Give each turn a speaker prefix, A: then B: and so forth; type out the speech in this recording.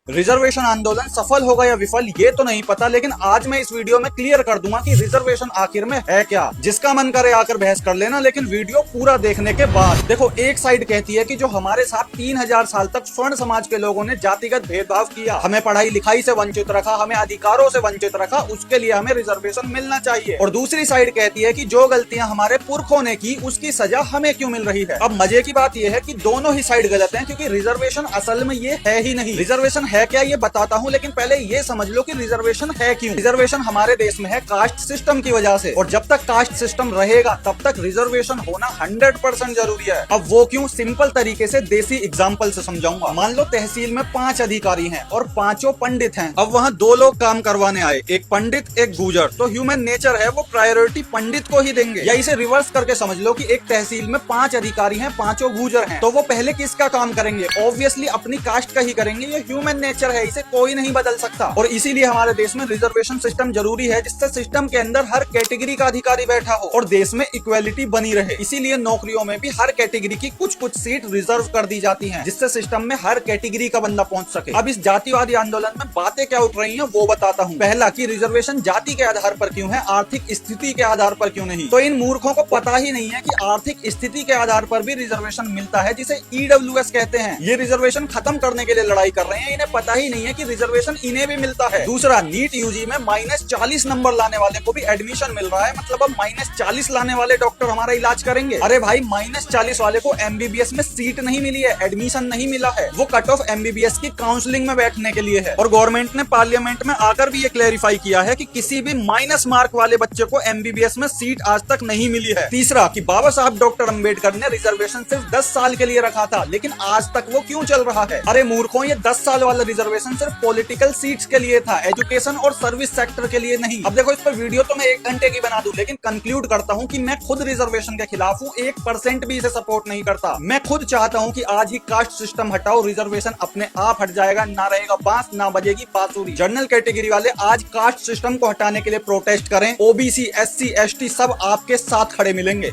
A: Reservation आंदोलन सफल होगा या विफल ये तो नहीं पता, लेकिन आज मैं इस वीडियो में क्लियर कर दूंगा कि रिजर्वेशन आखिर में है क्या। जिसका मन करे आकर बहस कर लेना, लेकिन वीडियो पूरा देखने के बाद। देखो, एक साइड कहती है कि जो हमारे साथ 3000 साल तक स्वर्ण समाज के लोगों ने जातिगत भेदभाव किया, हमें पढ़ाई लिखाई से वंचित रखा, हमें अधिकारों से वंचित रखा, उसके लिए हमें रिजर्वेशन मिलना चाहिए। और दूसरी साइड कहती है कि जो गलतियां हमारे पुरखों ने की उसकी सजा हमें क्यों मिल रही है। अब मजे की बात यह है कि दोनों ही साइड गलत है, क्योंकि रिजर्वेशन असल में ये है ही नहीं। रिजर्वेशन है क्या ये बताता हूं, लेकिन पहले ये समझ लो कि रिजर्वेशन है क्यों। रिजर्वेशन हमारे देश में है कास्ट सिस्टम की वजह से, और जब तक कास्ट सिस्टम रहेगा तब तक रिजर्वेशन होना 100% जरूरी है। अब वो क्यों, सिंपल तरीके से देसी एग्जांपल से समझाऊंगा। मान लो तहसील में 5 अधिकारी हैं और 5 पंडित हैं। अब वहाँ 2 लोग काम करवाने आए, एक पंडित एक गूजर। तो ह्यूमन नेचर है वो प्रायोरिटी पंडित को ही देंगे। या इसे रिवर्स करके समझ लो कि एक तहसील में 5 अधिकारी हैं, 5 गूजर हैं, तो वो पहले किसका काम करेंगे? ऑब्वियसली अपनी कास्ट का ही करेंगे। ये ह्यूमन नेचर है, इसे कोई नहीं बदल सकता। और इसीलिए हमारे देश में रिजर्वेशन सिस्टम जरूरी है, जिससे सिस्टम के अंदर हर कैटेगरी का अधिकारी बैठा हो और देश में इक्वेलिटी बनी रहे। इसीलिए नौकरियों में भी हर कैटेगरी की कुछ सीट रिजर्व कर दी जाती हैं, जिससे सिस्टम में हर कैटेगरी का बंदा पहुंच सके। अब इस जातिवादी आंदोलन में बातें क्या उठ रही हैं वो बताता हूं। पहला, कि रिजर्वेशन जाति के आधार पर क्यों है, आर्थिक स्थिति के आधार पर क्यों नहीं। तो इन मूर्खों को पता ही नहीं है कि आर्थिक स्थिति के आधार पर भी रिजर्वेशन मिलता है, जिसे EWS कहते हैं। ये रिजर्वेशन खत्म करने के लिए लड़ाई कर रहे हैं, इन्हें पता ही नहीं है कि रिजर्वेशन इन्हें भी मिलता है। दूसरा, नीट यूजी में -40 नंबर लाने वाले को भी एडमिशन मिल रहा है। मतलब अब -40 लाने वाले डॉक्टर हमारा इलाज करेंगे। अरे भाई, -40 वाले को MBBS में सीट नहीं मिली है, एडमिशन नहीं मिला है। वो कट ऑफ MBBS की काउंसलिंग में बैठने के लिए है। और गवर्नमेंट ने पार्लियामेंट में आकर भी ये क्लेरिफाई किया है कि किसी भी माइनस मार्क वाले बच्चे को MBBS में सीट आज तक नहीं मिली है। तीसरा, कि बाबा साहब डॉक्टर अम्बेडकर ने रिजर्वेशन सिर्फ 10 साल के लिए रखा था, लेकिन आज तक वो क्यों चल रहा है? अरे मूर्खों, ये 10 साल वाला रिजर्वेशन सिर्फ पॉलिटिकल सीट्स के लिए था, एजुकेशन और सर्विस सेक्टर के लिए नहीं। अब देखो, इस पर वीडियो तो मैं 1 घंटे की बना दूं, लेकिन कंक्लूड करता हूं कि मैं खुद रिजर्वेशन के खिलाफ हूं, 1% भी इसे सपोर्ट नहीं करता। मैं खुद चाहता हूं कि आज ही कास्ट सिस्टम हटाओ, रिजर्वेशन अपने आप हट जाएगा, ना रहेगा बांस ना बजेगी बांसुरी। जनरल कैटेगरी वाले आज कास्ट सिस्टम को हटाने के लिए प्रोटेस्ट करें। OBC, SC, ST सब आपके साथ खड़े मिलेंगे।